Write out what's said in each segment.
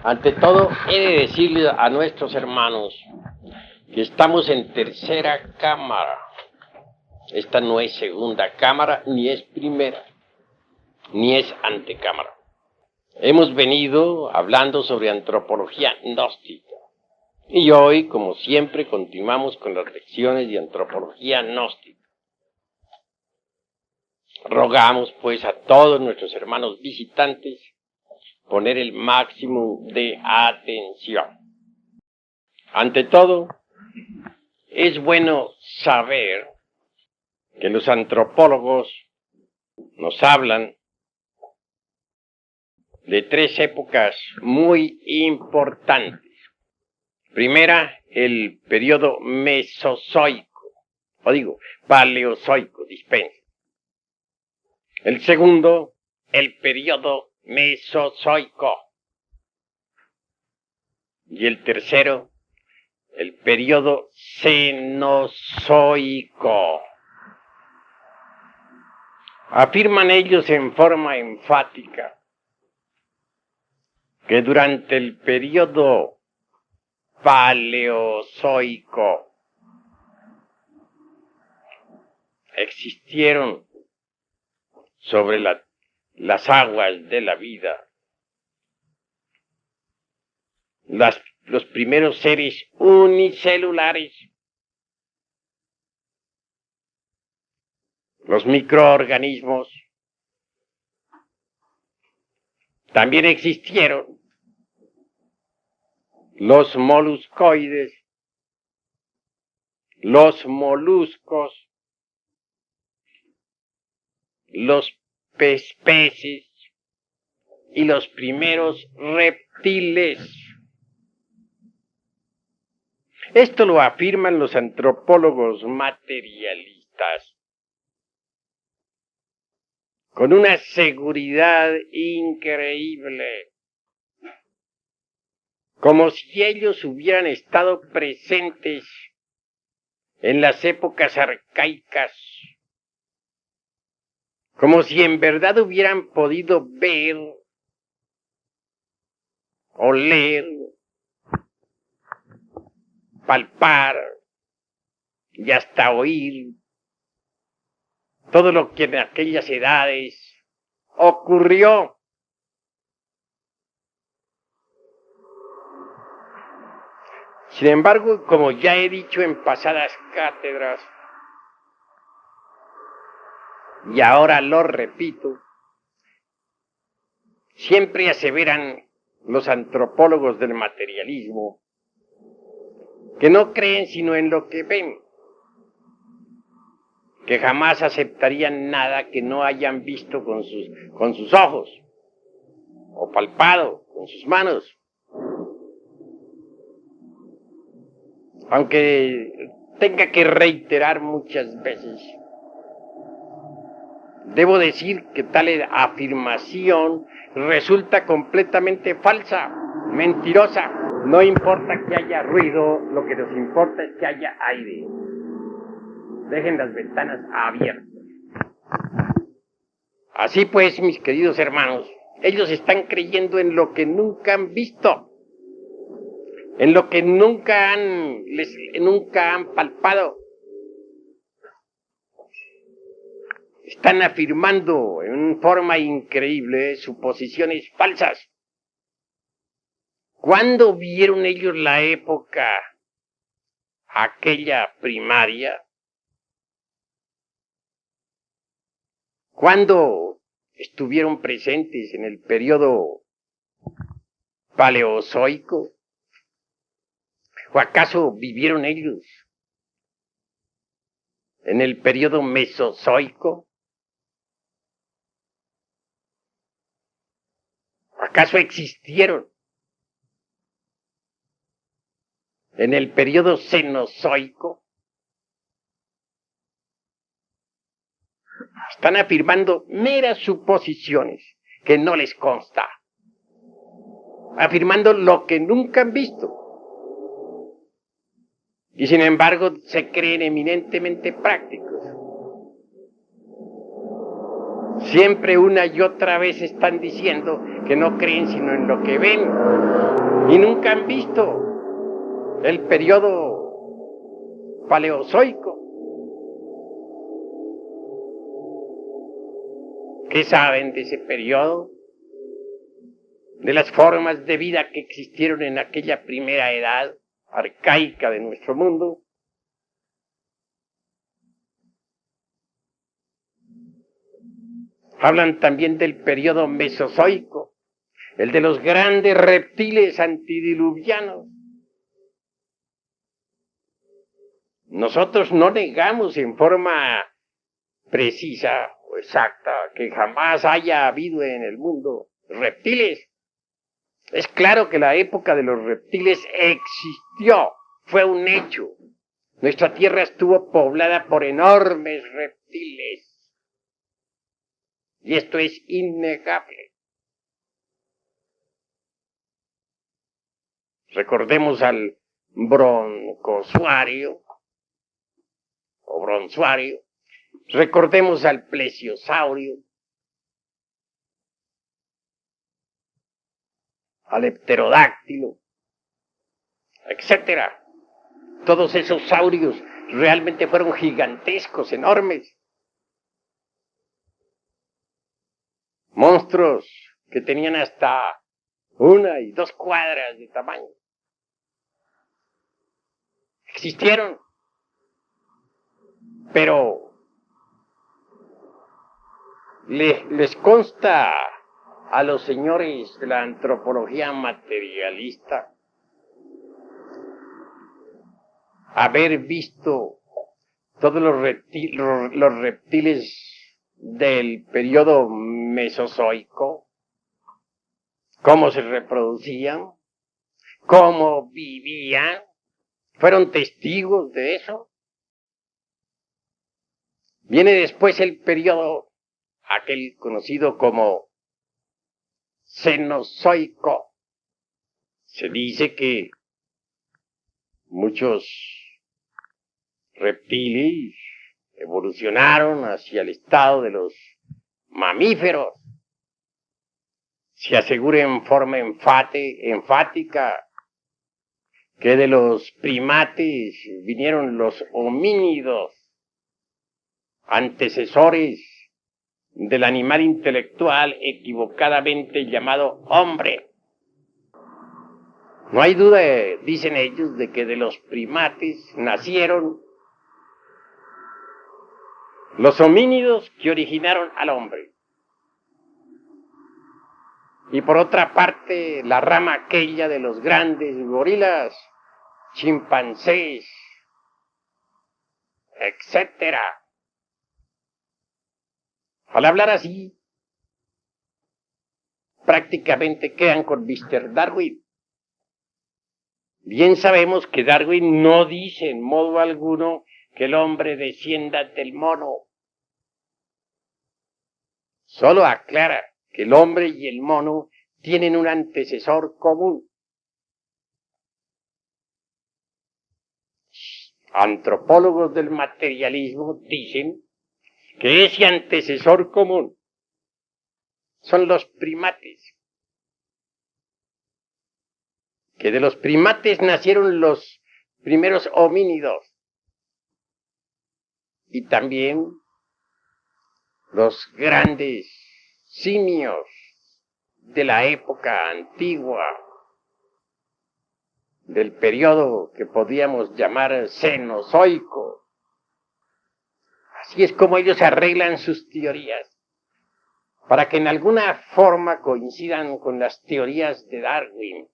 Ante todo, he de decirle a nuestros hermanos que estamos en tercera cámara. Esta no es segunda cámara, ni es primera, ni es antecámara. Hemos venido hablando sobre antropología gnóstica. Y hoy, como siempre, continuamos con las lecciones de antropología gnóstica. Rogamos, pues, a todos nuestros hermanos visitantes poner el máximo de atención. Ante todo, es bueno saber que los antropólogos nos hablan de tres épocas muy importantes. Primera, el periodo mesozoico, paleozoico, dispense. El segundo, el periodo mesozoico. Y el tercero, el periodo cenozoico. Afirman ellos en forma enfática que durante el periodo paleozoico existieron sobre las aguas de la vida los primeros seres unicelulares, los microorganismos. También existieron los moluscoides, los moluscos, los peces y los primeros reptiles. Esto lo afirman los antropólogos materialistas con una seguridad increíble, como si ellos hubieran estado presentes en las épocas arcaicas, como si en verdad hubieran podido ver, oler, palpar y hasta oír todo lo que en aquellas edades ocurrió. Sin embargo, como ya he dicho en pasadas cátedras, y ahora lo repito, siempre aseveran los antropólogos del materialismo que no creen sino en lo que ven, que jamás aceptarían nada que no hayan visto con sus ojos, o palpado con sus manos. Aunque tenga que reiterar muchas veces, debo decir que tal afirmación resulta completamente falsa, mentirosa. No importa que haya ruido, lo que nos importa es que haya aire. Dejen las ventanas abiertas. Así pues, mis queridos hermanos, ellos están creyendo en lo que nunca han visto, en lo que nunca han palpado. Están afirmando en forma increíble suposiciones falsas. ¿Cuándo vieron ellos la época aquella primaria? ¿Cuándo estuvieron presentes en el periodo paleozoico? ¿O acaso vivieron ellos en el periodo mesozoico? ¿Acaso existieron en el periodo cenozoico? Están afirmando meras suposiciones que no les consta, afirmando lo que nunca han visto, y sin embargo se creen eminentemente prácticos. Siempre una y otra vez están diciendo que no creen sino en lo que ven y nunca han visto el periodo paleozoico. ¿Qué saben de ese periodo? De las formas de vida que existieron en aquella primera edad arcaica de nuestro mundo. Hablan también del periodo mesozoico, el de los grandes reptiles antidiluvianos. Nosotros no negamos en forma precisa o exacta que jamás haya habido en el mundo reptiles. Es claro que la época de los reptiles existió, fue un hecho. Nuestra tierra estuvo poblada por enormes reptiles. Y esto es innegable. Recordemos al broncosuario o bronzuario. Recordemos al plesiosaurio, al pterodáctilo, etcétera. Todos esos saurios realmente fueron gigantescos, enormes. Monstruos que tenían hasta 1 y 2 cuadras de tamaño. Existieron. Pero les consta a los señores de la antropología materialista haber visto todos los reptiles del periodo mesozoico, cómo se reproducían, cómo vivían, fueron testigos de eso. Viene después el periodo, aquel conocido como Cenozoico. Se dice que muchos reptiles evolucionaron hacia el estado de los mamíferos. Se asegura en forma enfática que de los primates vinieron los homínidos, antecesores del animal intelectual equivocadamente llamado hombre. No hay duda, dicen ellos, de que de los primates nacieron los homínidos que originaron al hombre. Y por otra parte, la rama aquella de los grandes gorilas, chimpancés, etcétera. Al hablar así, prácticamente quedan con Mr. Darwin. Bien sabemos que Darwin no dice en modo alguno que el hombre descienda del mono. Solo aclara que el hombre y el mono tienen un antecesor común. Antropólogos del materialismo dicen que ese antecesor común son los primates. Que de los primates nacieron los primeros homínidos. Y también los grandes simios de la época antigua, del periodo que podíamos llamar cenozoico. Así es como ellos arreglan sus teorías, para que en alguna forma coincidan con las teorías de Darwin.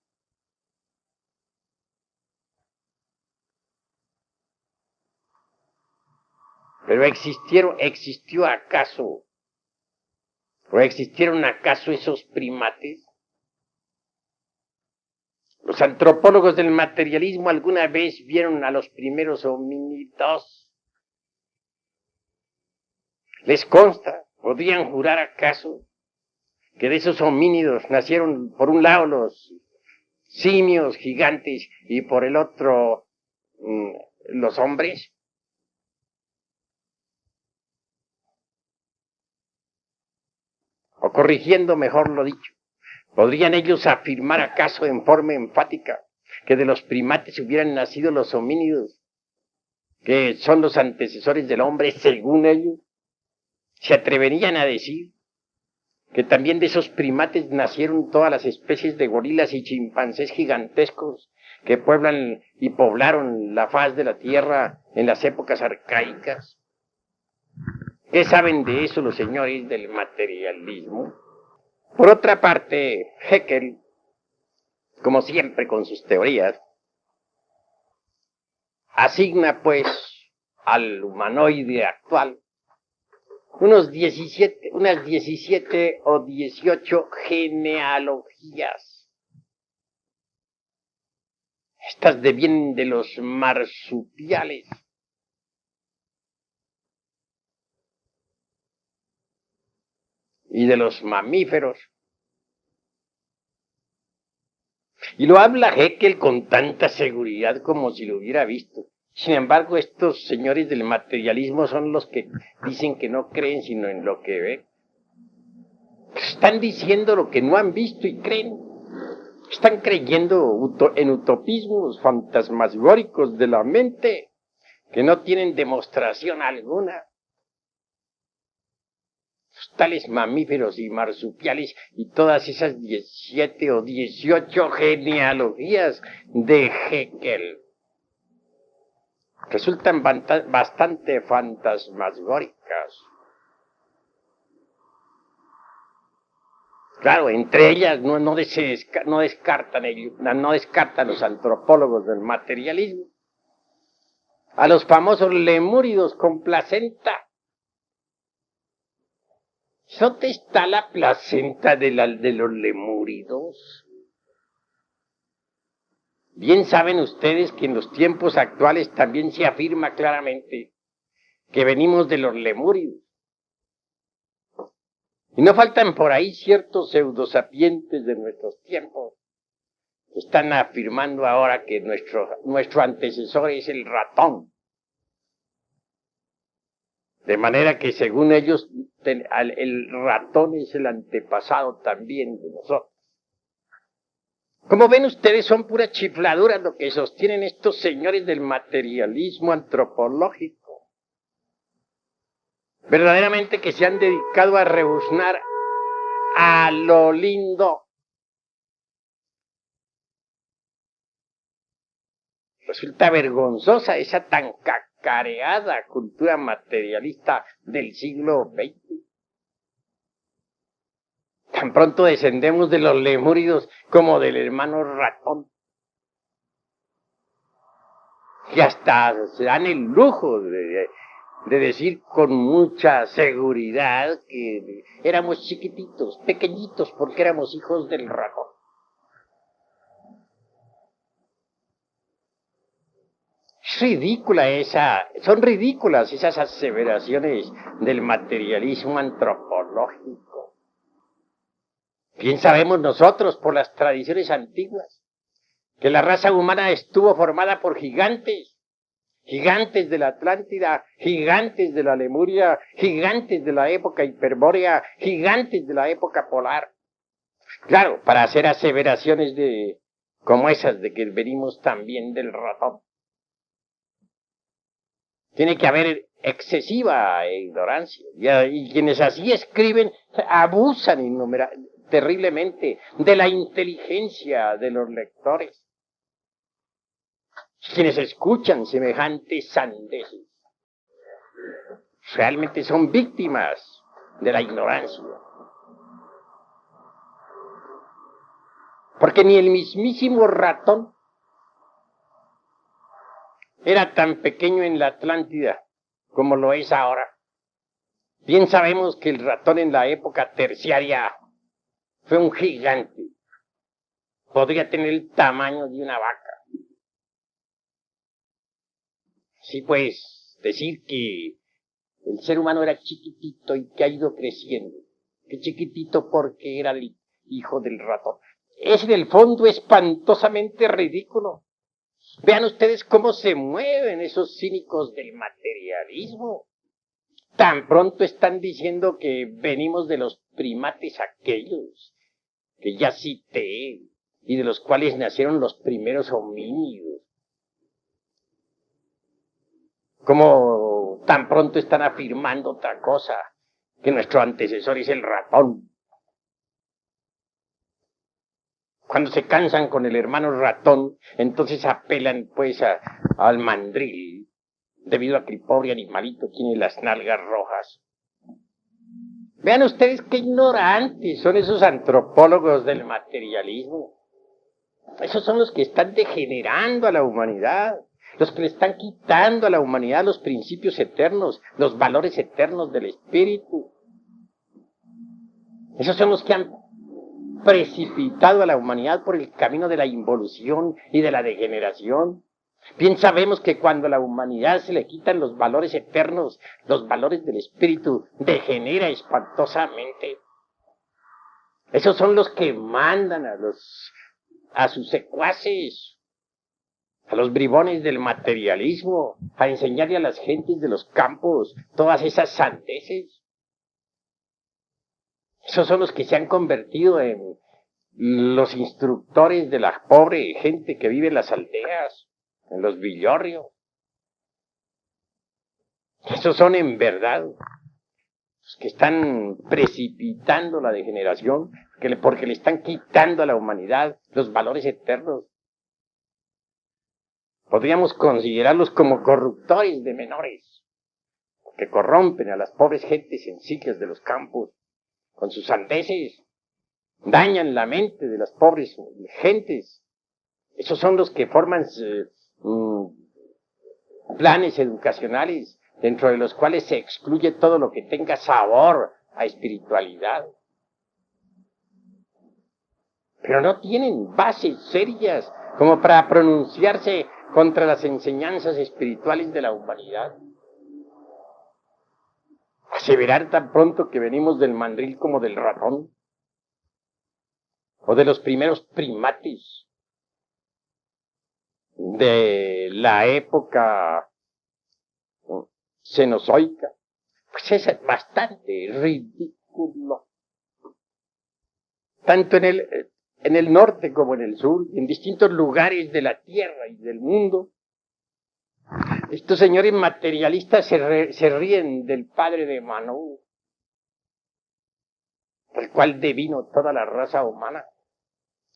Pero ¿existieron acaso esos primates? Los antropólogos del materialismo alguna vez vieron a los primeros homínidos. ¿Les consta? ¿Podrían jurar acaso que de esos homínidos nacieron por un lado los simios gigantes y por el otro los hombres? corrigiendo mejor lo dicho, ¿podrían ellos afirmar acaso en forma enfática que de los primates hubieran nacido los homínidos, que son los antecesores del hombre según ellos? ¿Se atreverían a decir que también de esos primates nacieron todas las especies de gorilas y chimpancés gigantescos que pueblan y poblaron la faz de la Tierra en las épocas arcaicas? ¿Qué saben de eso los señores del materialismo? Por otra parte, Haeckel, como siempre con sus teorías, asigna pues al humanoide actual unas 17 o 18 genealogías. Estas devienen de los marsupiales. Y de los mamíferos. Y lo habla Haeckel con tanta seguridad como si lo hubiera visto. Sin embargo, estos señores del materialismo son los que dicen que no creen sino en lo que ven. Están diciendo lo que no han visto y creen. Están creyendo en utopismos fantasmagóricos de la mente que no tienen demostración alguna. Los tales mamíferos y marsupiales y todas esas 17 o 18 genealogías de Haeckel resultan bastante fantasmagóricas. Claro, entre ellas no descartan los antropólogos del materialismo a los famosos lemúridos con placenta. ¿Dónde está la placenta de los lemúridos? Bien saben ustedes que en los tiempos actuales también se afirma claramente que venimos de los lemúridos. Y no faltan por ahí ciertos pseudosapientes de nuestros tiempos que están afirmando ahora que nuestro antecesor es el ratón. De manera que según ellos el ratón es el antepasado también de nosotros. Como ven ustedes, son puras chifladuras lo que sostienen estos señores del materialismo antropológico. Verdaderamente que se han dedicado a rebuznar a lo lindo. Resulta vergonzosa esa tan cacareada cultura materialista del siglo XX. Tan pronto descendemos de los lemúridos como del hermano ratón. Y hasta se dan el lujo de decir con mucha seguridad que éramos chiquititos, pequeñitos, porque éramos hijos del ratón. Son ridículas esas aseveraciones del materialismo antropológico. Bien sabemos nosotros por las tradiciones antiguas que la raza humana estuvo formada por gigantes, gigantes de la Atlántida, gigantes de la Lemuria, gigantes de la época hiperbórea, gigantes de la época polar. Claro, para hacer aseveraciones como esas de que venimos también del ratón, tiene que haber excesiva ignorancia. Y quienes así escriben abusan terriblemente de la inteligencia de los lectores. Quienes escuchan semejantes sandeces realmente son víctimas de la ignorancia. Porque ni el mismísimo ratón era tan pequeño en la Atlántida como lo es ahora. Bien sabemos que el ratón en la época terciaria fue un gigante. Podría tener el tamaño de una vaca. Sí, pues, decir que el ser humano era chiquitito y que ha ido creciendo. Que chiquitito porque era el hijo del ratón. Es en el fondo espantosamente ridículo. Vean ustedes cómo se mueven esos cínicos del materialismo. Tan pronto están diciendo que venimos de los primates aquellos que ya cité y de los cuales nacieron los primeros homínidos. Como tan pronto están afirmando otra cosa, que nuestro antecesor es el ratón. Cuando se cansan con el hermano ratón, entonces apelan pues al mandril, debido a que el pobre animalito tiene las nalgas rojas. Vean ustedes qué ignorantes son esos antropólogos del materialismo. Esos son los que están degenerando a la humanidad, los que le están quitando a la humanidad los principios eternos, los valores eternos del espíritu. Esos son los que han precipitado a la humanidad por el camino de la involución y de la degeneración. Bien sabemos que cuando a la humanidad se le quitan los valores eternos, los valores del espíritu, degenera espantosamente. Esos son los que mandan a sus secuaces, a los bribones del materialismo, a enseñarle a las gentes de los campos todas esas sandeces. Esos son los que se han convertido en los instructores de la pobre gente que vive en las aldeas, en los villorrios. Esos son en verdad los que están precipitando la degeneración, porque le están quitando a la humanidad los valores eternos. Podríamos considerarlos como corruptores de menores, que corrompen a las pobres gentes sencillas de los campos con sus sandeces, dañan la mente de las pobres gentes. Esos son los que forman planes educacionales dentro de los cuales se excluye todo lo que tenga sabor a espiritualidad. Pero no tienen bases serias como para pronunciarse contra las enseñanzas espirituales de la humanidad. Aseverar tan pronto que venimos del mandril como del ratón, o de los primeros primates de la época cenozoica, pues es bastante ridículo. Tanto en el norte como en el sur, en distintos lugares de la tierra y del mundo, estos señores materialistas se ríen del padre de Manu, del cual devino toda la raza humana,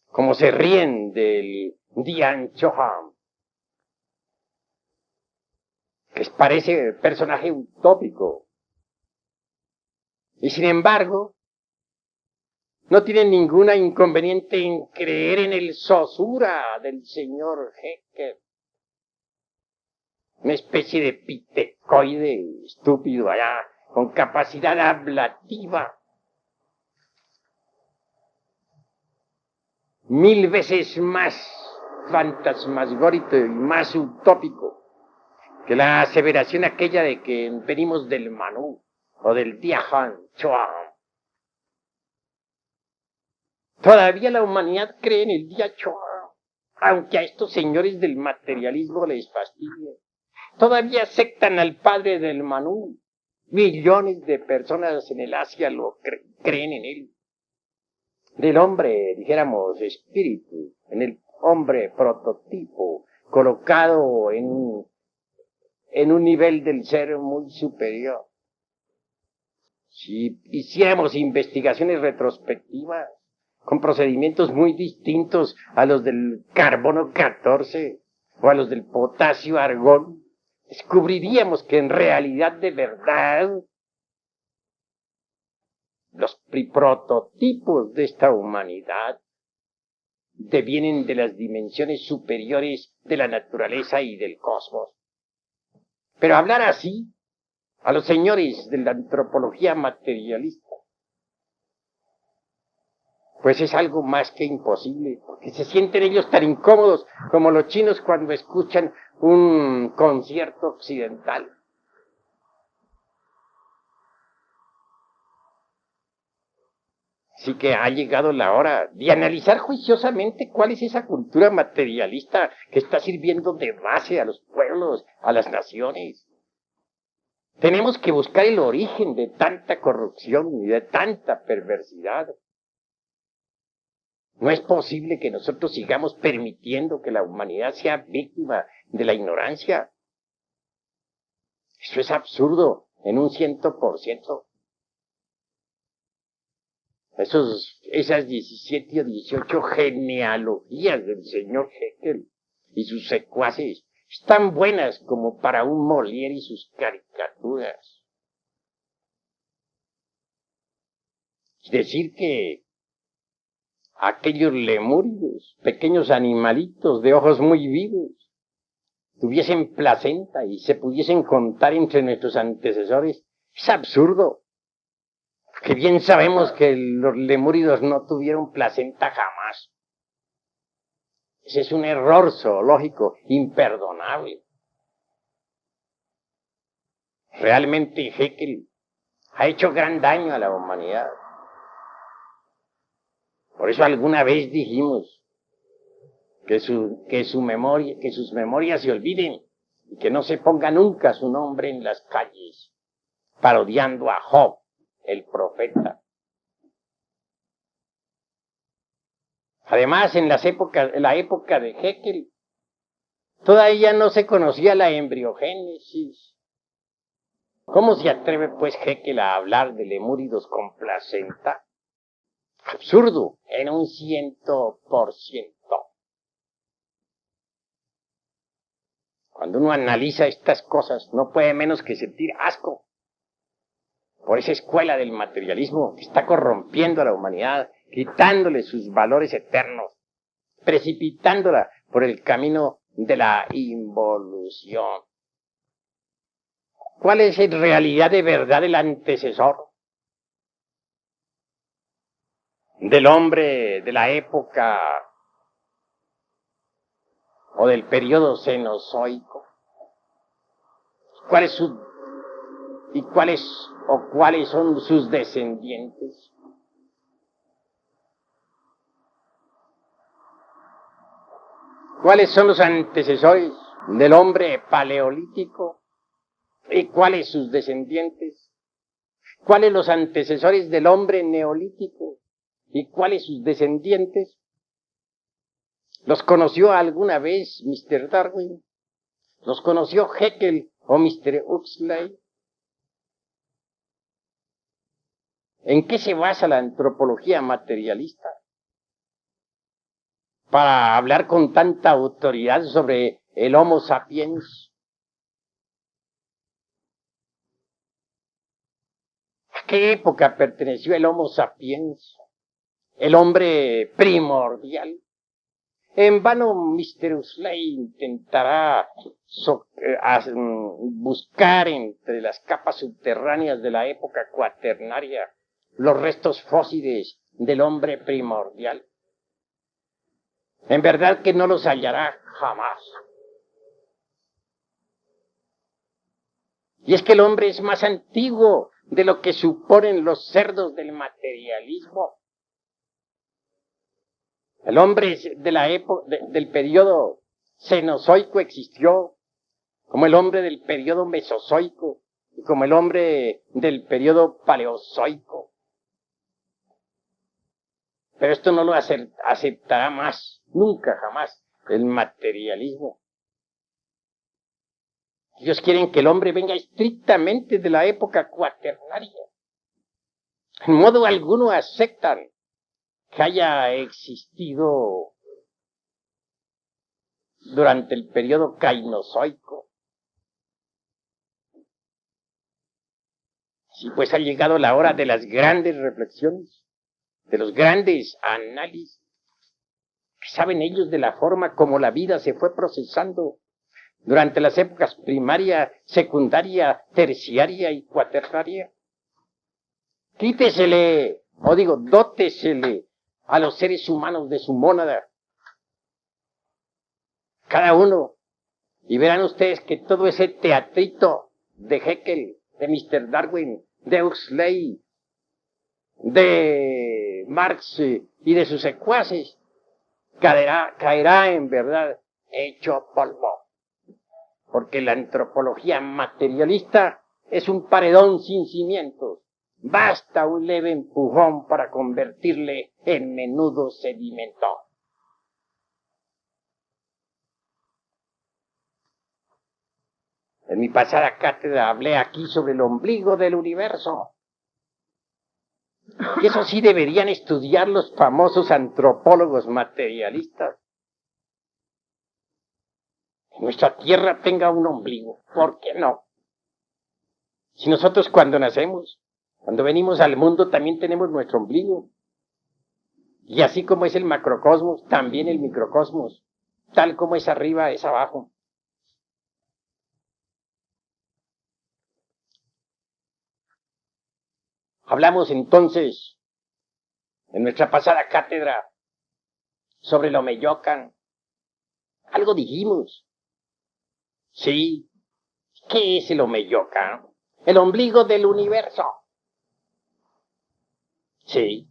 como se ríen del Dian Choham, que les parece personaje utópico. Y sin embargo, no tienen ninguna inconveniente en creer en el Sosura del señor Hecker, una especie de pitecoide estúpido allá, con capacidad ablativa 1000 veces más fantasmagórico y más utópico que la aseveración aquella de que venimos del Manu o del Diahan Choam. Todavía la humanidad cree en el Dia Choam, aunque a estos señores del materialismo les fastidie. Todavía aceptan al padre del Manu. Millones de personas en el Asia lo creen en él. Del hombre, dijéramos, espíritu, en el hombre prototipo, colocado en un nivel del ser muy superior. Si hiciéramos investigaciones retrospectivas, con procedimientos muy distintos a los del carbono 14 o a los del potasio argón, descubriríamos que en realidad de verdad los prototipos de esta humanidad devienen de las dimensiones superiores de la naturaleza y del cosmos. Pero hablar así a los señores de la antropología materialista, pues es algo más que imposible, porque se sienten ellos tan incómodos como los chinos cuando escuchan un concierto occidental. Así que ha llegado la hora de analizar juiciosamente cuál es esa cultura materialista que está sirviendo de base a los pueblos, a las naciones. Tenemos que buscar el origen de tanta corrupción y de tanta perversidad. No es posible que nosotros sigamos permitiendo que la humanidad sea víctima de la ignorancia. Eso es absurdo en un 100%. Esas 17 o 18 genealogías del señor Haeckel y sus secuaces están buenas como para un Molière y sus caricaturas. Es decir que aquellos lemúridos, pequeños animalitos de ojos muy vivos, tuviesen placenta y se pudiesen contar entre nuestros antecesores, es absurdo. Que bien sabemos que los lemúridos no tuvieron placenta jamás. Ese es un error zoológico imperdonable. Realmente Haeckel ha hecho gran daño a la humanidad. Por eso alguna vez dijimos que sus memorias se olviden y que no se ponga nunca su nombre en las calles, parodiando a Job, el profeta. Además, en la época de Haeckel, todavía no se conocía la embriogénesis. ¿Cómo se atreve, pues, Haeckel a hablar de lemúridos con placenta? Absurdo, en un 100%. Cuando uno analiza estas cosas, no puede menos que sentir asco por esa escuela del materialismo que está corrompiendo a la humanidad, quitándole sus valores eternos, precipitándola por el camino de la involución. ¿Cuál es en realidad de verdad el antecesor del hombre de la época o del periodo cenozoico? ¿Cuáles son sus descendientes? ¿Cuáles son los antecesores del hombre paleolítico? ¿Y cuáles sus descendientes? ¿Cuáles los antecesores del hombre neolítico? ¿Y cuáles sus descendientes? ¿Los conoció alguna vez Mr. Darwin? ¿Los conoció Haeckel o Mr. Huxley? ¿En qué se basa la antropología materialista para hablar con tanta autoridad sobre el Homo sapiens? ¿A qué época perteneció el Homo sapiens? El hombre primordial. En vano Mr. Huxley intentará buscar entre las capas subterráneas de la época cuaternaria los restos fósiles del hombre primordial. En verdad que no los hallará jamás. Y es que el hombre es más antiguo de lo que suponen los cerdos del materialismo. El hombre de la época del periodo cenozoico existió, como el hombre del periodo mesozoico y como el hombre del periodo paleozoico. Pero esto no lo aceptará más, nunca jamás, el materialismo. Ellos quieren que el hombre venga estrictamente de la época cuaternaria. En modo alguno aceptan que haya existido durante el periodo cainozoico. Sí, pues ha llegado la hora de las grandes reflexiones, de los grandes análisis. ¿Qué saben ellos de la forma como la vida se fue procesando durante las épocas primaria, secundaria, terciaria y cuaternaria? Dótesele a los seres humanos de su mónada, cada uno, y verán ustedes que todo ese teatrito de Haeckel, de Mr. Darwin, de Huxley, de Marx y de sus secuaces, caerá en verdad hecho polvo. Porque la antropología materialista es un paredón sin cimientos. Basta un leve empujón para convertirle en menudo sedimento. En mi pasada cátedra hablé aquí sobre el ombligo del universo. Y eso sí deberían estudiar los famosos antropólogos materialistas. Que nuestra Tierra tenga un ombligo. ¿Por qué no? Si nosotros cuando nacemos, cuando venimos al mundo, también tenemos nuestro ombligo. Y así como es el macrocosmos, también el microcosmos. Tal como es arriba, es abajo. Hablamos entonces, en nuestra pasada cátedra, sobre el Omeyocan. Algo dijimos. Sí. ¿Qué es el Omeyocan? El ombligo del universo. Sí.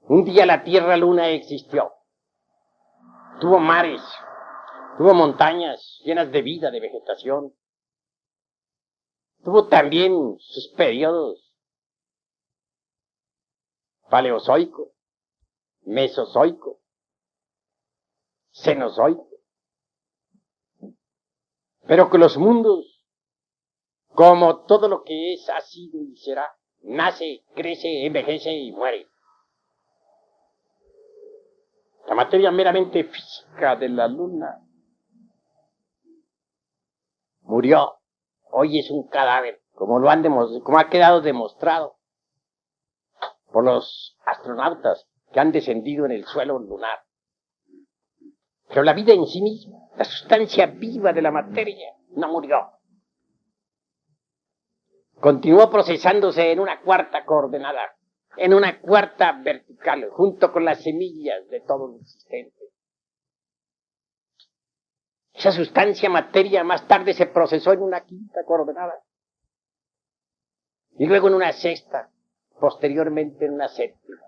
Un día la Tierra-Luna existió. Tuvo mares, tuvo montañas llenas de vida, de vegetación. Tuvo también sus periodos paleozoico, mesozoico, cenozoico. Pero que los mundos, como todo lo que es, ha sido y será, nace, crece, envejece y muere. La materia meramente física de la Luna murió. Hoy es un cadáver, como ha quedado demostrado por los astronautas que han descendido en el suelo lunar. Pero la vida en sí misma, la sustancia viva de la materia, no murió. Continuó procesándose en una cuarta coordenada, en una cuarta vertical, junto con las semillas de todo lo existente. Esa sustancia materia más tarde se procesó en una quinta coordenada, y luego en una sexta, posteriormente en una séptima.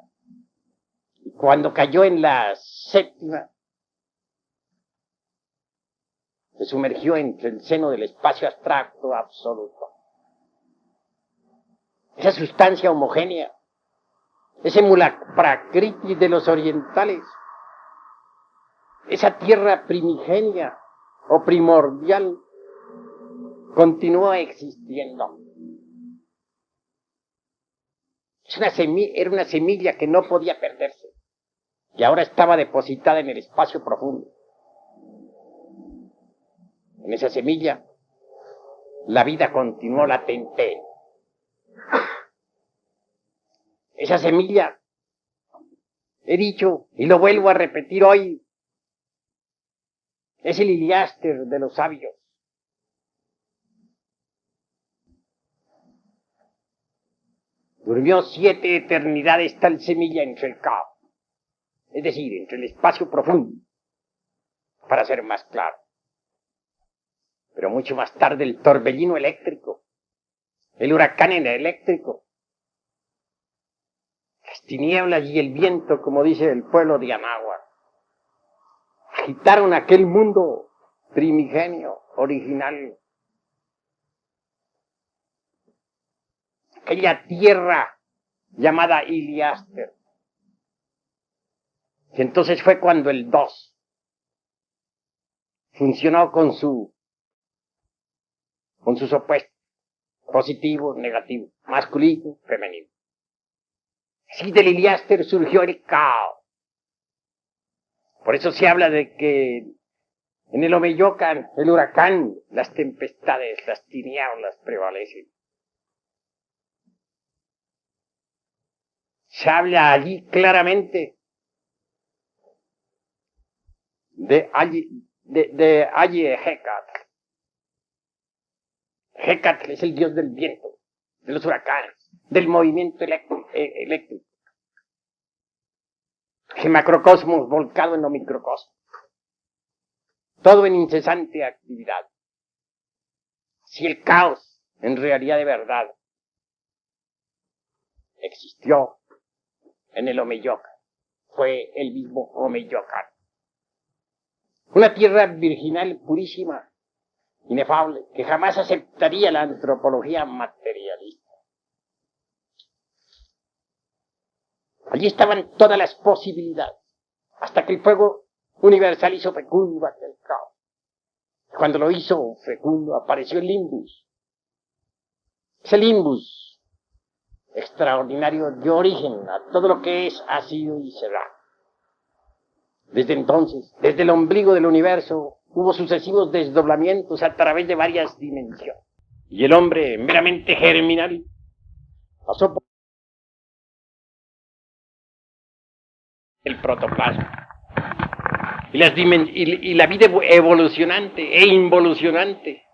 Y cuando cayó en la séptima, se sumergió entre el seno del espacio abstracto absoluto. Esa sustancia homogénea, ese Mulaprakriti de los orientales, esa tierra primigenia o primordial, continúa existiendo. Era una semilla que no podía perderse, y ahora estaba depositada en el espacio profundo. En esa semilla, la vida continuó latente. Esa semilla, he dicho y lo vuelvo a repetir hoy, es el Iliáster de los sabios. Durmió 7 eternidades tal semilla entre el caos, es decir, entre el espacio profundo, para ser más claro. Pero mucho más tarde el torbellino eléctrico, el huracán eléctrico, las tinieblas y el viento, como dice el pueblo de Anáhuac, agitaron aquel mundo primigenio, original. Aquella tierra llamada Iliáster. Y entonces fue cuando el 2 funcionó con sus opuestos, positivo, negativo, masculino, femenino. Así del Iliáster surgió el caos. Por eso se habla de que en el Omeyocan, el huracán, las tempestades, las tinieblas prevalecen. Se habla allí claramente de Hecatl. Hecatl es el dios del viento, de los huracanes, del movimiento eléctrico. El macrocosmos volcado en lo microcosmos. Todo en incesante actividad. Si el caos, en realidad de verdad, existió en el Omeyocan, fue el mismo Omeyocan. Una tierra virginal purísima, inefable, que jamás aceptaría la antropología materialista. Allí estaban todas las posibilidades, hasta que el fuego universal hizo fecundo aquel caos. Cuando lo hizo fecundo, apareció el limbus. Ese limbus extraordinario dio origen a todo lo que es, ha sido y será. Desde entonces, desde el ombligo del universo, hubo sucesivos desdoblamientos a través de varias dimensiones. Y el hombre, meramente germinal, pasó por el protoplasma. Y la vida evolucionante e involucionante,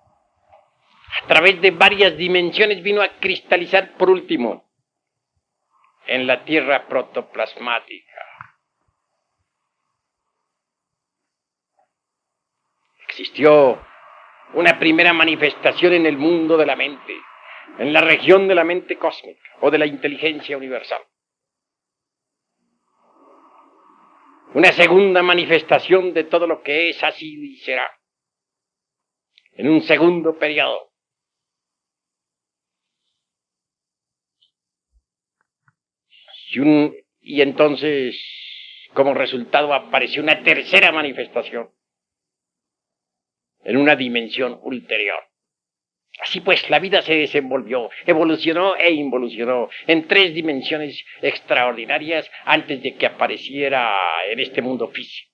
a través de varias dimensiones, vino a cristalizar por último en la tierra protoplasmática. Existió una primera manifestación en el mundo de la mente, en la región de la mente cósmica o de la inteligencia universal. Una segunda manifestación de todo lo que es, ha sido y será, en un segundo periodo. Y entonces, como resultado, apareció una tercera manifestación en una dimensión ulterior. Así pues, la vida se desenvolvió, evolucionó e involucionó en 3 dimensiones extraordinarias antes de que apareciera en este mundo físico.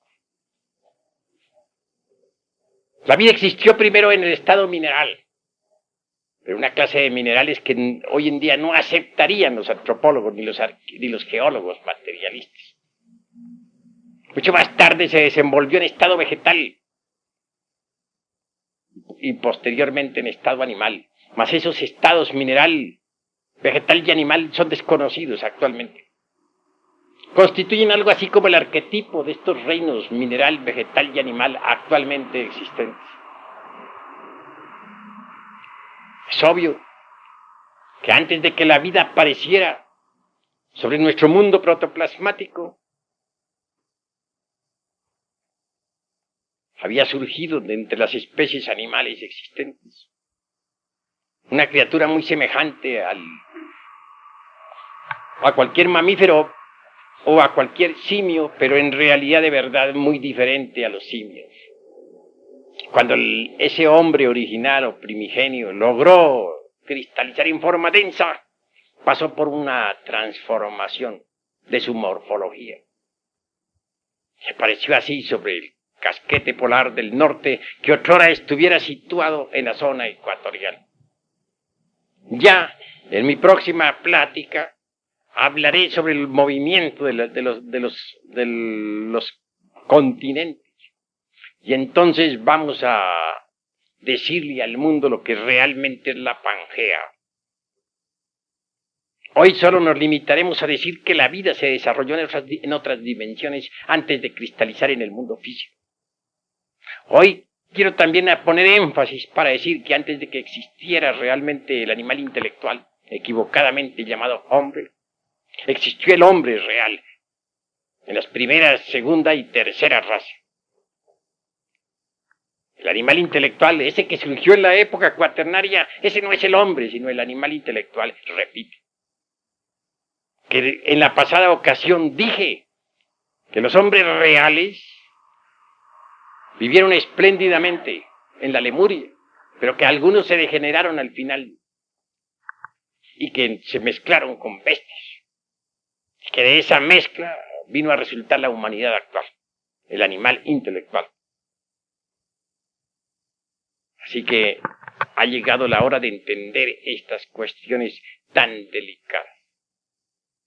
La vida existió primero en el estado mineral, pero una clase de minerales que hoy en día no aceptarían los antropólogos ni los geólogos materialistas. Mucho más tarde se desenvolvió en estado vegetal y posteriormente en estado animal. Mas esos estados mineral, vegetal y animal son desconocidos actualmente. Constituyen algo así como el arquetipo de estos reinos mineral, vegetal y animal actualmente existentes. Es obvio que antes de que la vida apareciera sobre nuestro mundo protoplasmático, había surgido de entre las especies animales existentes una criatura muy semejante a cualquier mamífero o a cualquier simio, pero en realidad de verdad muy diferente a los simios. Cuando ese hombre original o primigenio logró cristalizar en forma densa, pasó por una transformación de su morfología. Se pareció así sobre el casquete polar del norte que otrora estuviera situado en la zona ecuatorial. Ya en mi próxima plática hablaré sobre el movimiento de los continentes. Y entonces vamos a decirle al mundo lo que realmente es la Pangea. Hoy solo nos limitaremos a decir que la vida se desarrolló en otras dimensiones antes de cristalizar en el mundo físico. Hoy quiero también poner énfasis para decir que antes de que existiera realmente el animal intelectual, equivocadamente llamado hombre, existió el hombre real, en las primeras, segunda y tercera razas. El animal intelectual, ese que surgió en la época cuaternaria, ese no es el hombre, sino el animal intelectual, repite. Que en la pasada ocasión dije que los hombres reales vivieron espléndidamente en la Lemuria, pero que algunos se degeneraron al final y que se mezclaron con bestias. Y que de esa mezcla vino a resultar la humanidad actual, el animal intelectual. Así que ha llegado la hora de entender estas cuestiones tan delicadas.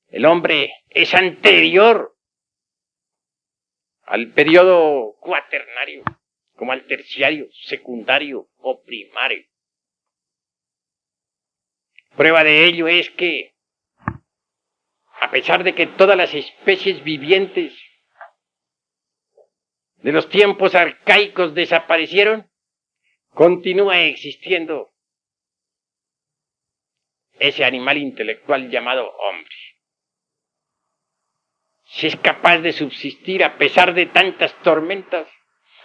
El hombre es anterior al periodo cuaternario, como al terciario, secundario o primario. Prueba de ello es que, a pesar de que todas las especies vivientes de los tiempos arcaicos desaparecieron, continúa existiendo ese animal intelectual llamado hombre. Si es capaz de subsistir a pesar de tantas tormentas,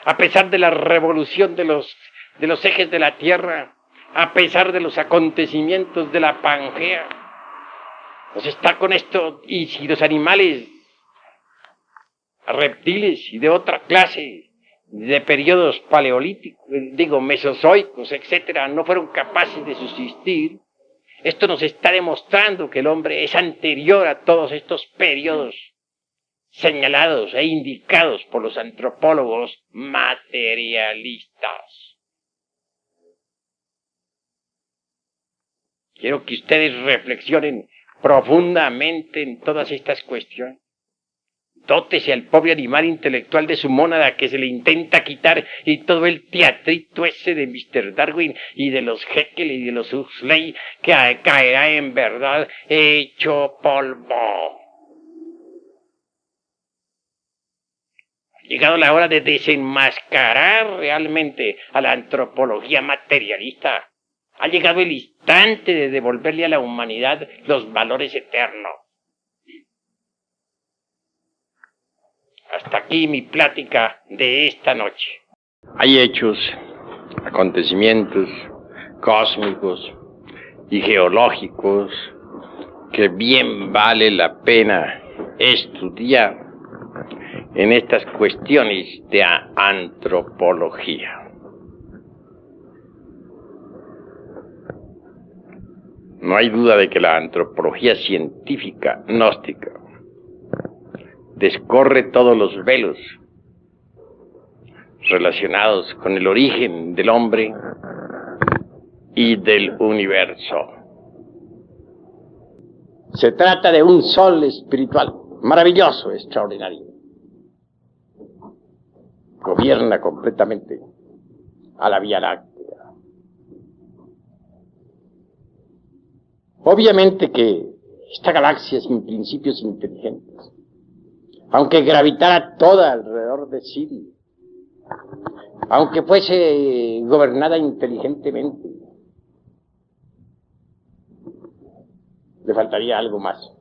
a pesar de la revolución de los de los ejes de la Tierra, a pesar de los acontecimientos de la Pangea. Pues está con esto, y si los animales, reptiles y de otra clase, de periodos paleolíticos, mesozoicos, etcétera, no fueron capaces de subsistir, esto nos está demostrando que el hombre es anterior a todos estos periodos señalados e indicados por los antropólogos materialistas. Quiero que ustedes reflexionen profundamente en todas estas cuestiones. Dótese al pobre animal intelectual de su mónada que se le intenta quitar, y todo el teatrito ese de Mr. Darwin y de los Haeckel y de los Huxley que caerá en verdad hecho polvo. Ha llegado la hora de desenmascarar realmente a la antropología materialista. Ha llegado el instante de devolverle a la humanidad los valores eternos. Hasta aquí mi plática de esta noche. Hay hechos, acontecimientos cósmicos y geológicos que bien vale la pena estudiar en estas cuestiones de antropología. No hay duda de que la antropología científica gnóstica descorre todos los velos relacionados con el origen del hombre y del universo. Se trata de un sol espiritual, maravilloso, extraordinario. Gobierna completamente a la Vía Láctea. Obviamente que esta galaxia sin principios inteligentes, aunque gravitara toda alrededor de Sirio, aunque fuese gobernada inteligentemente, le faltaría algo más.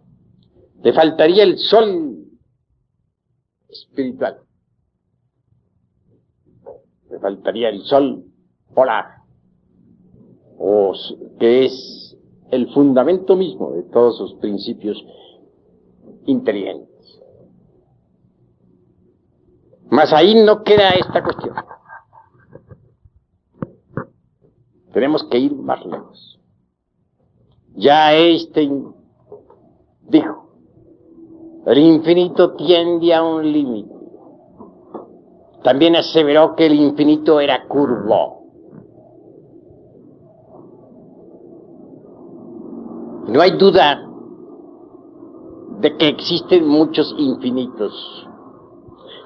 Le faltaría el sol espiritual. Le faltaría el sol polar, que es el fundamento mismo de todos sus principios inteligentes. Mas ahí no queda esta cuestión. Tenemos que ir más lejos. Ya Einstein dijo, el infinito tiende a un límite. También aseveró que el infinito era curvo. No hay duda de que existen muchos infinitos.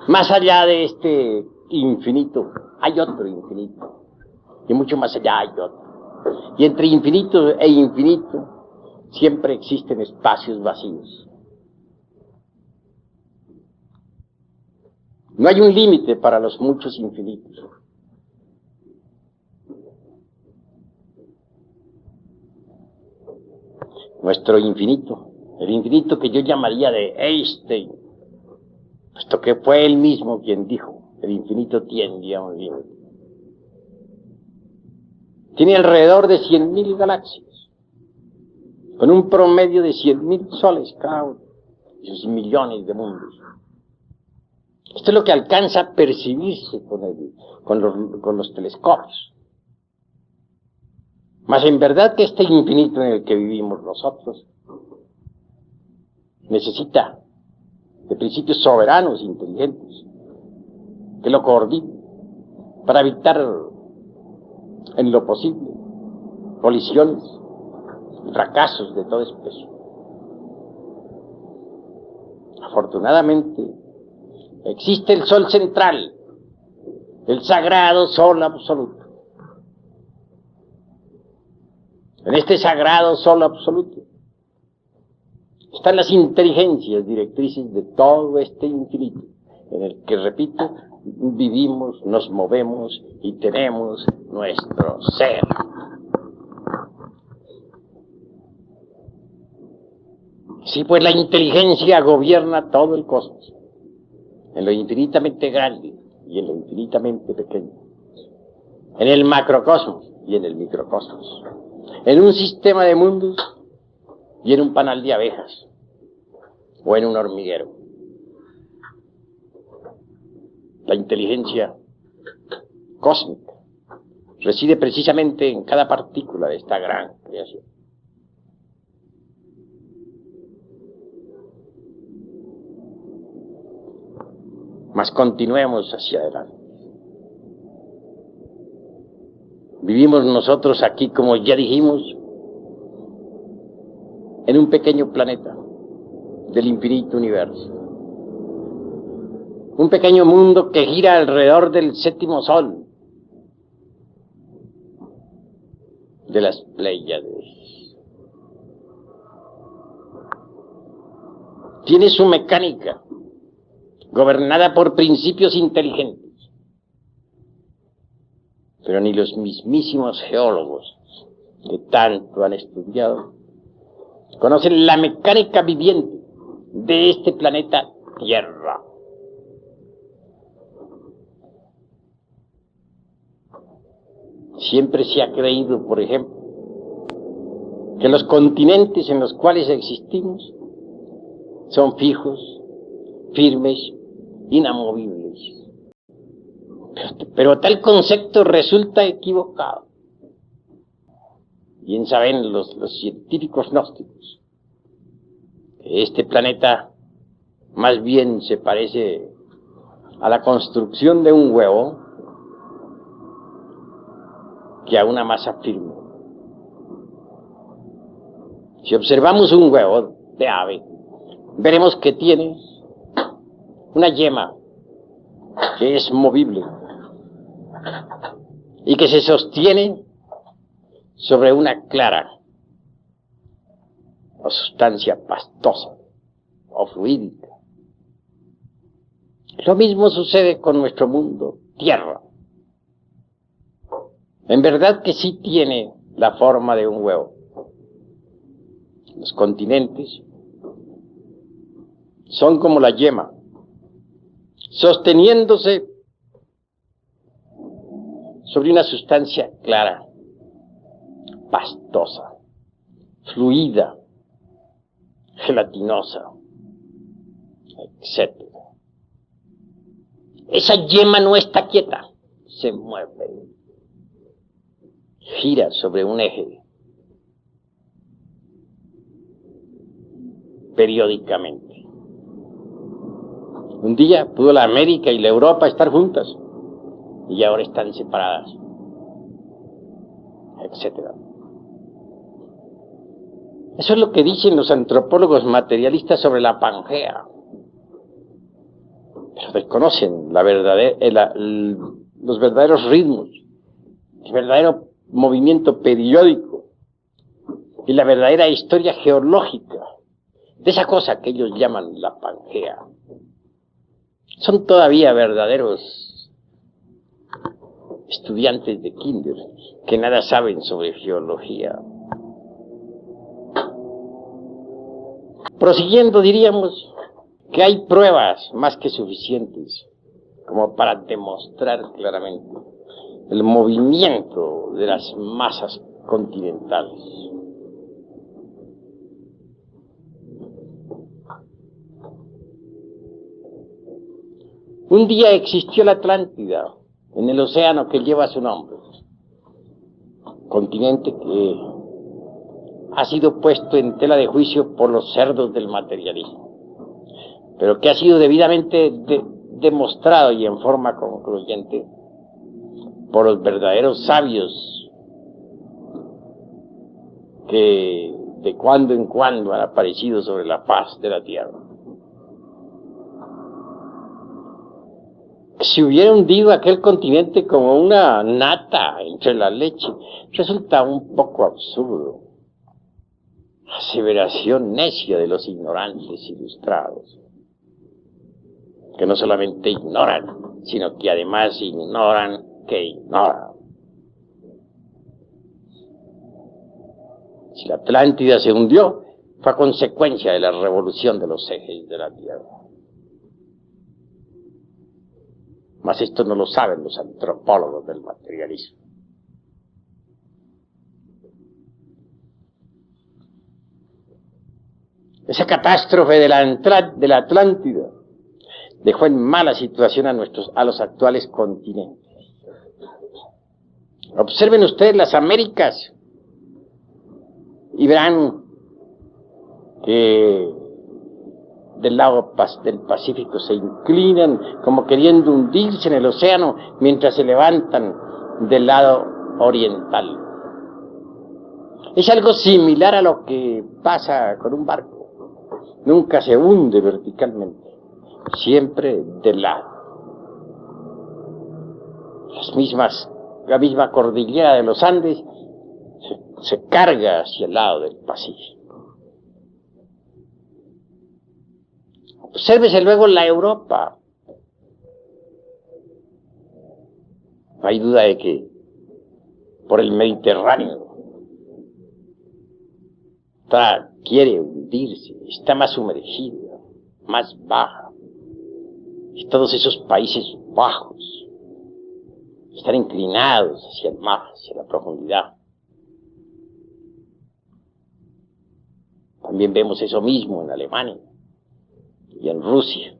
Más allá de este infinito, hay otro infinito. Y mucho más allá hay otro. Y entre infinito e infinito, siempre existen espacios vacíos. No hay un límite para los muchos infinitos. Nuestro infinito, el infinito que yo llamaría de Einstein, puesto que fue él mismo quien dijo, el infinito tiende a un límite. Tiene alrededor de 100.000 galaxias, con un promedio de 100.000 soles cada uno, y sus millones de mundos. Esto es lo que alcanza a percibirse con los telescopios. Mas en verdad que este infinito en el que vivimos nosotros necesita de principios soberanos, inteligentes, que lo coordinen para evitar en lo posible colisiones y fracasos de todo especie. Afortunadamente, existe el sol central, el sagrado sol absoluto. En este sagrado sol absoluto están las inteligencias directrices de todo este infinito, en el que, repito, vivimos, nos movemos y tenemos nuestro ser. Sí, pues la inteligencia gobierna todo el cosmos, en lo infinitamente grande y en lo infinitamente pequeño. en el macrocosmos y en el microcosmos, en un sistema de mundos y en un panal de abejas, o en un hormiguero. La inteligencia cósmica reside precisamente en cada partícula de esta gran creación. Mas continuemos hacia adelante. Vivimos nosotros aquí, como ya dijimos, en un pequeño planeta del infinito universo. Un pequeño mundo que gira alrededor del séptimo sol de las Pléyades. Tiene su mecánica, gobernada por principios inteligentes. Pero ni los mismísimos geólogos que tanto han estudiado conocen la mecánica viviente de este planeta Tierra. Siempre se ha creído, por ejemplo, que los continentes en los cuales existimos son fijos, firmes, inamovibles. Pero tal concepto resulta equivocado. Bien saben los científicos gnósticos que este planeta más bien se parece a la construcción de un huevo que a una masa firme. Si observamos un huevo de ave, veremos que tiene una yema que es movible y que se sostiene sobre una clara o sustancia pastosa o fluídica. Lo mismo sucede con nuestro mundo, Tierra. En verdad que sí tiene la forma de un huevo. Los continentes son como la yema, sosteniéndose sobre una sustancia clara, pastosa, fluida, gelatinosa, etc. Esa yema no está quieta, se mueve, gira sobre un eje periódicamente. Un día pudo la América y la Europa estar juntas y ahora están separadas, etc. Eso es lo que dicen los antropólogos materialistas sobre la Pangea, pero desconocen los verdaderos ritmos, el verdadero movimiento periódico y la verdadera historia geológica de esa cosa que ellos llaman la Pangea. Son todavía verdaderos estudiantes de kinder que nada saben sobre geología. Prosiguiendo, diríamos que hay pruebas más que suficientes como para demostrar claramente el movimiento de las masas continentales. Un día existió la Atlántida en el océano que lleva su nombre, continente que ha sido puesto en tela de juicio por los cerdos del materialismo, pero que ha sido debidamente demostrado y en forma concluyente por los verdaderos sabios que de cuando en cuando han aparecido sobre la faz de la tierra. Si hubiera hundido aquel continente como una nata entre la leche, resulta un poco absurdo. Aseveración necia de los ignorantes ilustrados, que no solamente ignoran, sino que además ignoran que ignoran. Si la Atlántida se hundió, fue a consecuencia de la revolución de los ejes de la Tierra. Mas esto no lo saben los antropólogos del materialismo. Esa catástrofe de la Atlántida dejó en mala situación a los actuales continentes. Observen ustedes las Américas y verán que del lado del Pacífico se inclinan como queriendo hundirse en el océano mientras se levantan del lado oriental. Es algo similar a lo que pasa con un barco. Nunca se hunde verticalmente, siempre del lado. La misma cordillera de los Andes se carga hacia el lado del Pacífico. Obsérvese luego la Europa. No hay duda de que por el Mediterráneo quiere hundirse, está más sumergida, más baja. Y todos esos países bajos están inclinados hacia el mar, hacia la profundidad. También vemos eso mismo en Alemania y en Rusia.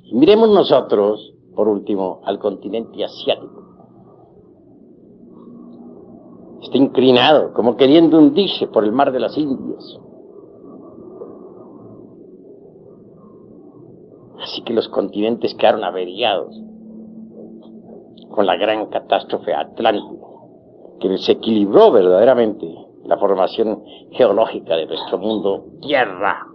Y miremos nosotros, por último, al continente asiático. Está inclinado, como queriendo hundirse por el mar de las Indias. Así que los continentes quedaron averiados con la gran catástrofe atlántica, que desequilibró verdaderamente la formación geológica de nuestro mundo Tierra.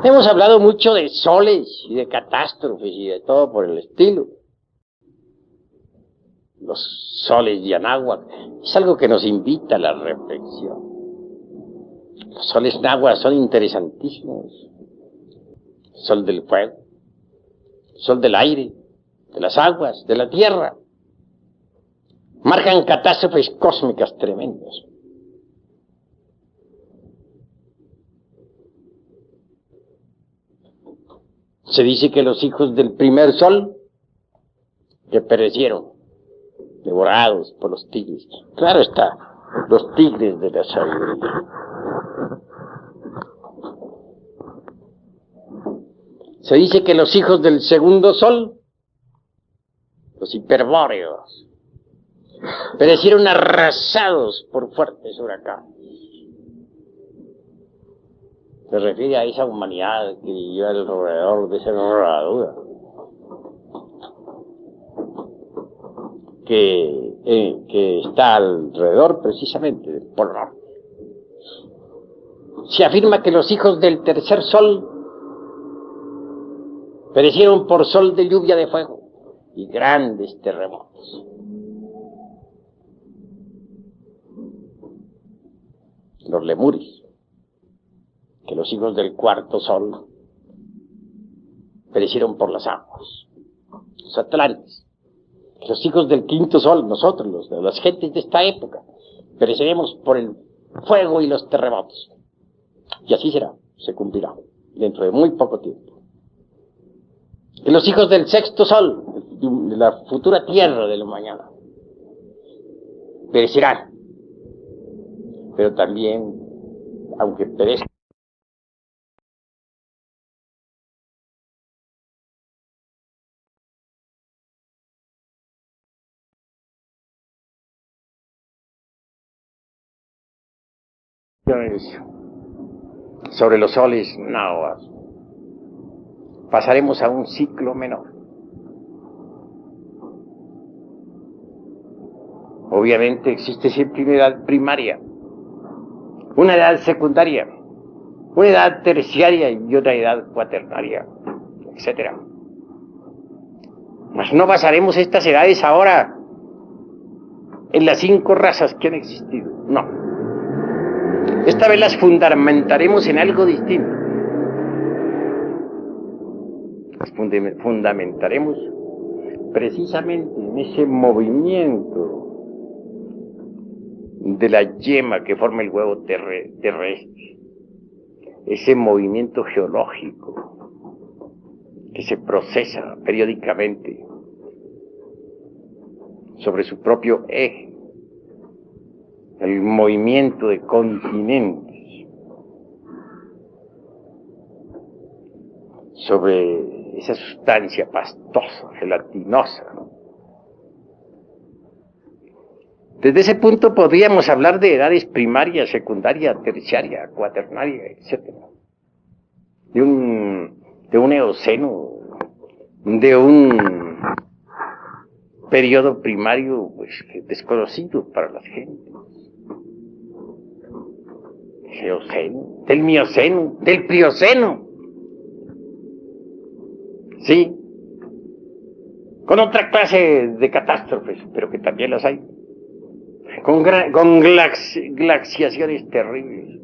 Hemos hablado mucho de soles y de catástrofes y de todo por el estilo. Los soles de Anáhuac es algo que nos invita a la reflexión. Los soles náhuatl son interesantísimos. Sol del fuego, sol del aire, de las aguas, de la tierra. Marcan catástrofes cósmicas tremendas. Se dice que los hijos del primer sol que perecieron, devorados por los tigres. Claro está, los tigres de la sabiduría. Se dice que los hijos del segundo sol, los hiperbóreos, perecieron arrasados por fuertes huracanes. Se refiere a esa humanidad que vivió alrededor de esa herradura, que está alrededor precisamente del Polo Norte. Se afirma que los hijos del tercer sol perecieron por sol de lluvia de fuego y grandes terremotos. Los lemures, que los hijos del cuarto sol perecieron por las aguas. Los atlantes, que los hijos del quinto sol, nosotros, las gentes de esta época, pereceremos por el fuego y los terremotos. Y así será, se cumplirá, dentro de muy poco tiempo. Que los hijos del sexto sol, de la futura tierra de la mañana, perecerán. Pero también, aunque perezcan, sobre los soles náhuatl, pasaremos a un ciclo menor. Obviamente existe siempre una edad primaria, una edad secundaria, una edad terciaria y otra edad cuaternaria, etc. Mas no basaremos estas edades ahora en las 5 razas que han existido, no. Esta vez las fundamentaremos en algo distinto. Las fundamentaremos precisamente en ese movimiento de la yema que forma el huevo terrestre, ese movimiento geológico que se procesa periódicamente sobre su propio eje, el movimiento de continentes, sobre esa sustancia pastosa, gelatinosa, ¿no? Desde ese punto podríamos hablar de edades primaria, secundaria, terciaria, cuaternaria, etc. De un eoceno, de un periodo primario pues desconocido para las gentes. Eoceno, del mioceno, del plioceno. Sí, con otra clase de catástrofes, pero que también las hay. Con glaciaciones terribles.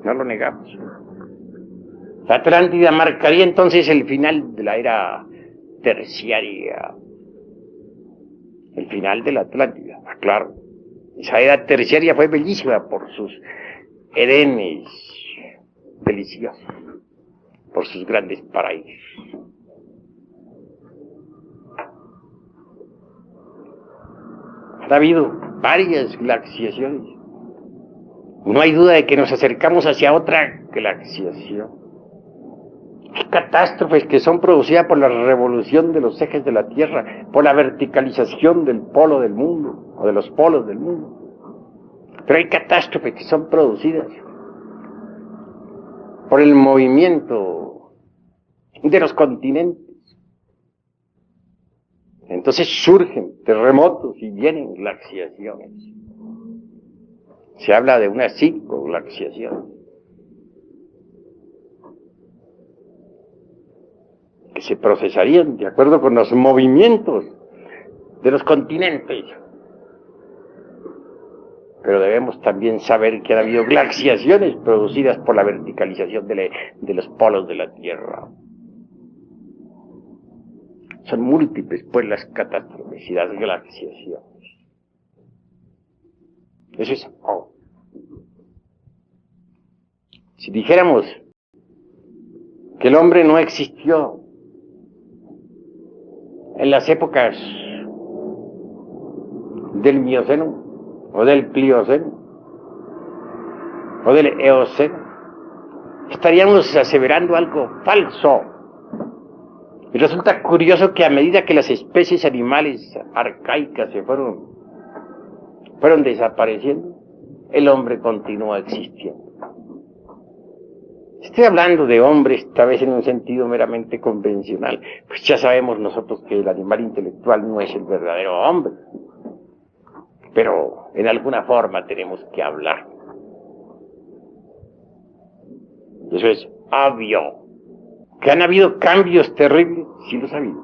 No lo negamos. La Atlántida marcaría entonces el final de la era terciaria. El final de la Atlántida, claro. Esa era terciaria fue bellísima por sus edenes deliciosos, por sus grandes paraísos. Ha habido varias glaciaciones. No hay duda de que nos acercamos hacia otra glaciación. Hay catástrofes que son producidas por la revolución de los ejes de la Tierra, por la verticalización del polo del mundo, o de los polos del mundo. Pero hay catástrofes que son producidas por el movimiento de los continentes. Entonces surgen terremotos y vienen glaciaciones. Se habla de unas 5 glaciaciones que se procesarían de acuerdo con los movimientos de los continentes. Pero debemos también saber que ha habido glaciaciones producidas por la verticalización de los polos de la Tierra. Son múltiples, pues, las catástrofes y las glaciaciones. Eso es. Si dijéramos que el hombre no existió en las épocas del Mioceno, o del Plioceno, o del Eoceno, estaríamos aseverando algo falso. Y resulta curioso que a medida que las especies animales arcaicas se fueron desapareciendo, el hombre continúa existiendo. Estoy hablando de hombre, esta vez en un sentido meramente convencional, pues ya sabemos nosotros que el animal intelectual no es el verdadero hombre, pero en alguna forma tenemos que hablar. Eso es obvio. ¿Que han habido cambios terribles? Sí los ha habido.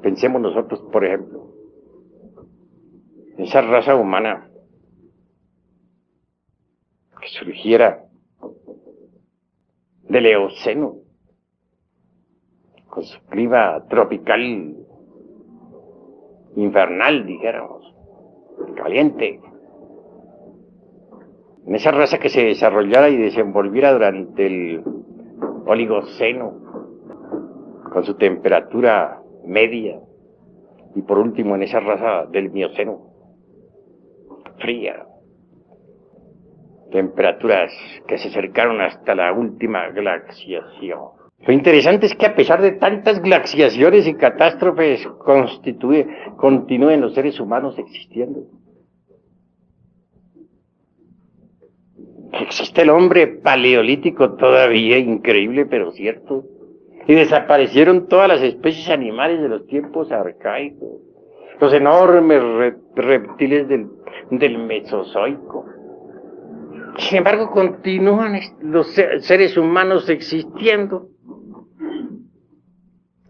Pensemos nosotros, por ejemplo, en esa raza humana que surgiera del Eoceno, con su clima tropical, infernal, dijéramos, caliente. En esa raza que se desarrollara y desenvolviera durante el Oligoceno, con su temperatura media, y por último en esa raza del Mioceno, fría, temperaturas que se acercaron hasta la última glaciación. Lo interesante es que a pesar de tantas glaciaciones y catástrofes continúen los seres humanos existiendo. Existe el hombre paleolítico todavía, increíble pero cierto, y desaparecieron todas las especies animales de los tiempos arcaicos, los enormes reptiles del Mesozoico. Sin embargo, continúan los seres humanos existiendo.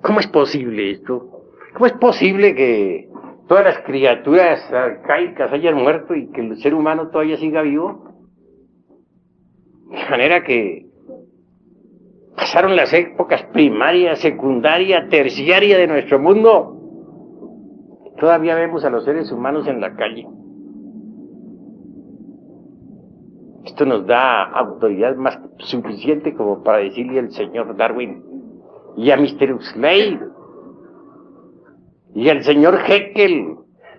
¿Cómo es posible esto? ¿Cómo es posible que todas las criaturas arcaicas hayan muerto y que el ser humano todavía siga vivo? De manera que pasaron las épocas primaria, secundaria, terciaria de nuestro mundo. Todavía vemos a los seres humanos en la calle. Esto nos da autoridad más suficiente como para decirle al señor Darwin y a Mr. Huxley Y el señor Haeckel,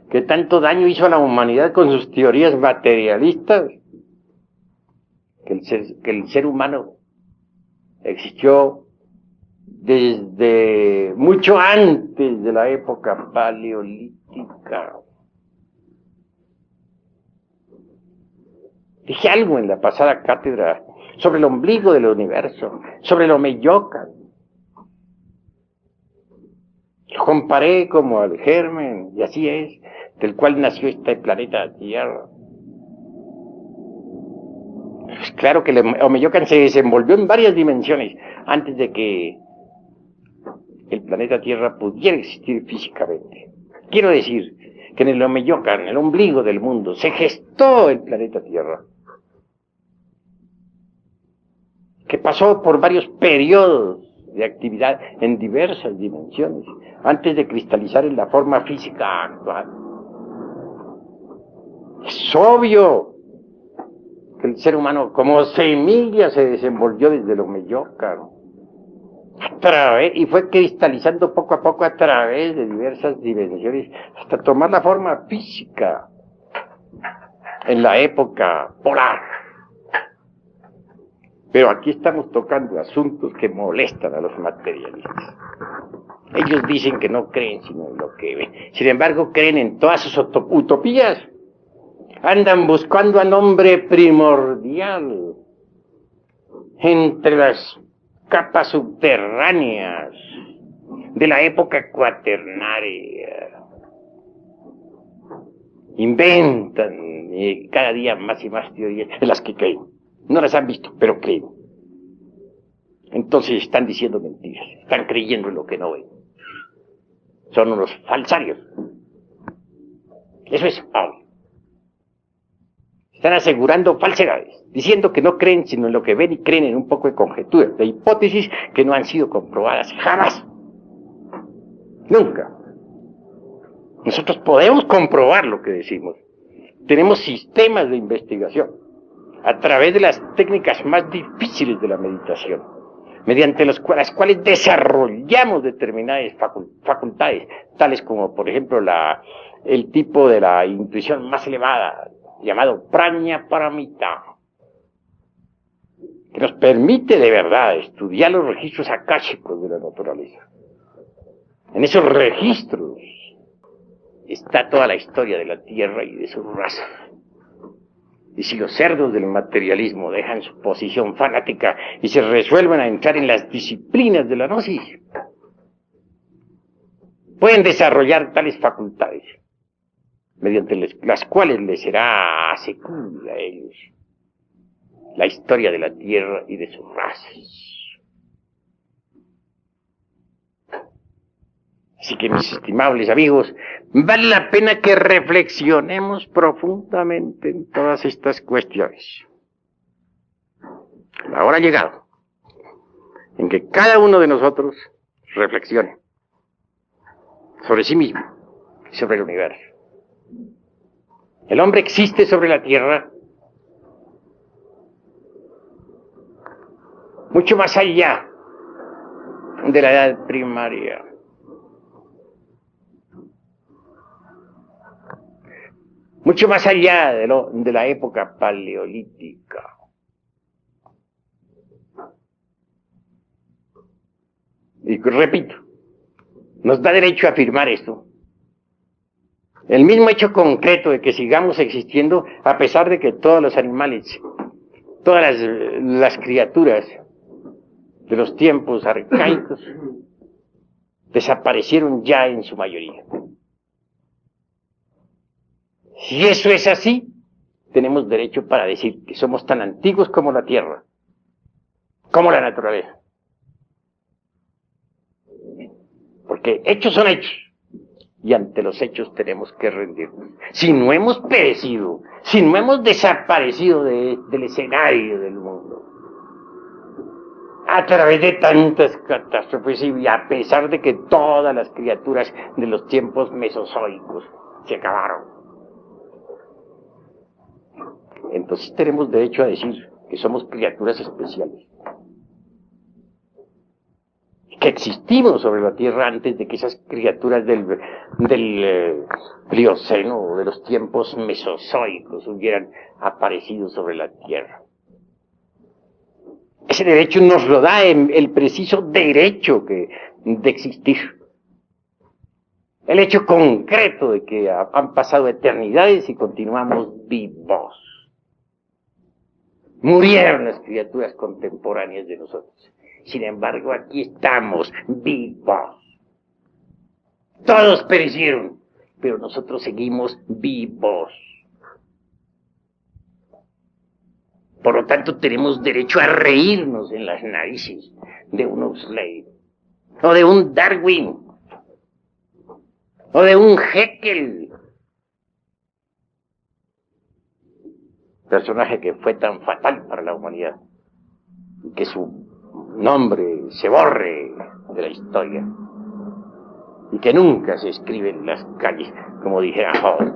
que tanto daño hizo a la humanidad con sus teorías materialistas, que el ser humano existió desde mucho antes de la época paleolítica. Dije algo en la pasada cátedra sobre el ombligo del universo, sobre el Omeyocan. Lo comparé como al germen, y así es, del cual nació este planeta Tierra. Pues claro que el Omeyocan se desenvolvió en varias dimensiones antes de que el planeta Tierra pudiera existir físicamente. Quiero decir que en el Omeyocan, en el ombligo del mundo, se gestó el planeta Tierra, que pasó por varios periodos de actividad en diversas dimensiones, antes de cristalizar en la forma física actual. Es obvio que el ser humano, como semilla, se desenvolvió desde el Omeyocan, y fue cristalizando poco a poco a través de diversas dimensiones, hasta tomar la forma física en la época polar. Pero aquí estamos tocando asuntos que molestan a los materialistas. Ellos dicen que no creen sino en lo que ven. Sin embargo, creen en todas sus utopías. Andan buscando al hombre primordial entre las capas subterráneas de la época cuaternaria. Inventan cada día más y más teorías en las que creen. No las han visto, pero creen. Entonces están diciendo mentiras, están creyendo en lo que no ven. Son unos falsarios. Eso es obvio. Están asegurando falsedades, diciendo que no creen sino en lo que ven y creen en un poco de conjeturas, de hipótesis que no han sido comprobadas jamás. Nunca. Nosotros podemos comprobar lo que decimos. Tenemos sistemas de investigación a través de las técnicas más difíciles de la meditación, mediante las cuales desarrollamos determinadas facultades, tales como, por ejemplo, el tipo de la intuición más elevada, llamado Prajna Paramita, que nos permite de verdad estudiar los registros akáshicos de la naturaleza. En esos registros está toda la historia de la Tierra y de su raza. Y si los cerdos del materialismo dejan su posición fanática y se resuelven a entrar en las disciplinas de la gnosis, pueden desarrollar tales facultades, mediante las cuales les será asequible a ellos la historia de la Tierra y de sus razas. Así que, mis estimables amigos, vale la pena que reflexionemos profundamente en todas estas cuestiones. La hora ha llegado en que cada uno de nosotros reflexione sobre sí mismo y sobre el universo. El hombre existe sobre la Tierra mucho más allá de la edad primaria. Mucho más allá de la época paleolítica. Y repito, nos da derecho a afirmar esto. El mismo hecho concreto de que sigamos existiendo a pesar de que todos los animales, todas las criaturas de los tiempos arcaicos desaparecieron ya en su mayoría. Si eso es así, tenemos derecho para decir que somos tan antiguos como la Tierra, como la naturaleza. Porque hechos son hechos, y ante los hechos tenemos que rendirnos. Si no hemos perecido, si no hemos desaparecido del escenario del mundo, a través de tantas catástrofes y a pesar de que todas las criaturas de los tiempos mesozoicos se acabaron, entonces tenemos derecho a decir que somos criaturas especiales, que existimos sobre la Tierra antes de que esas criaturas del Plioceno o de los tiempos mesozoicos hubieran aparecido sobre la Tierra. Ese derecho nos lo da el preciso derecho de existir. El hecho concreto de que han pasado eternidades y continuamos vivos. Murieron las criaturas contemporáneas de nosotros. Sin embargo, aquí estamos vivos. Todos perecieron, pero nosotros seguimos vivos. Por lo tanto, tenemos derecho a reírnos en las narices de un Huxley, o de un Darwin, o de un Haeckel, personaje que fue tan fatal para la humanidad, que su nombre se borre de la historia, y que nunca se escribe en las calles, como dijera Hall.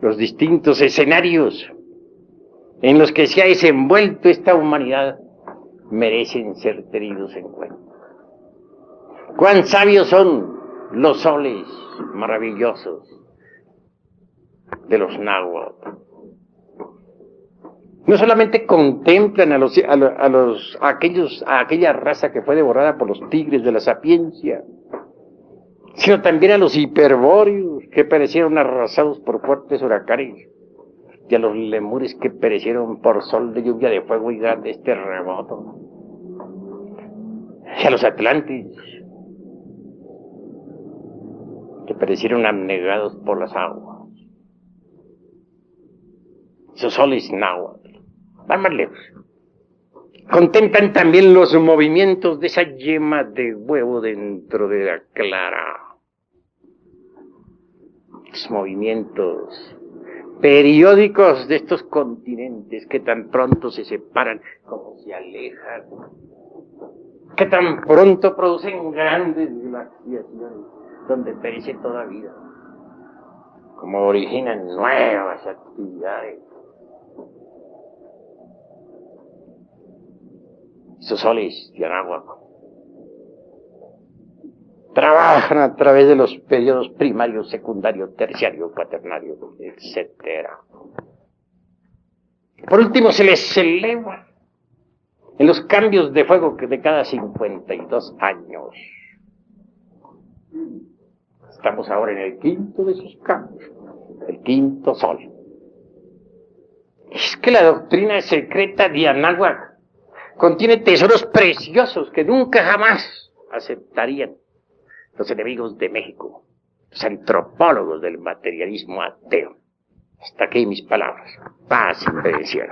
Los distintos escenarios en los que se ha desenvuelto esta humanidad merecen ser tenidos en cuenta. Cuán sabios son los soles maravillosos de los náhuatl. No solamente contemplan a aquella raza que fue devorada por los tigres de la sapiencia, sino también a los hiperbóreos que perecieron arrasados por fuertes huracanes, y a los lemures que perecieron por sol de lluvia de fuego y grandes terremotos, y a los atlantes que perecieron abnegados por las aguas. Esos soles náhuatl van más lejos. Contemplan también los movimientos de esa yema de huevo dentro de la clara. Los movimientos periódicos de estos continentes que tan pronto se separan como se alejan, que tan pronto producen grandes glaciaciones donde perece toda vida, como originan nuevas actividades. Esos soles de Anáhuac trabajan a través de los periodos primario, secundario, terciario, cuaternario, etc. Por último, se les eleva en los cambios de fuego de cada 52 años. Estamos ahora en el quinto de esos cambios, el quinto sol. Es que la doctrina secreta de Anáhuac contiene tesoros preciosos que nunca jamás aceptarían los enemigos de México, los antropólogos del materialismo ateo. Hasta aquí mis palabras. Paz y bendición.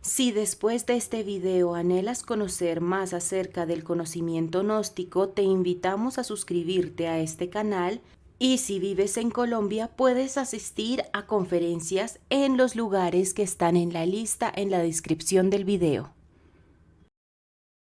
Si después de este video anhelas conocer más acerca del conocimiento gnóstico, te invitamos a suscribirte a este canal, y si vives en Colombia puedes asistir a conferencias en los lugares que están en la lista en la descripción del video.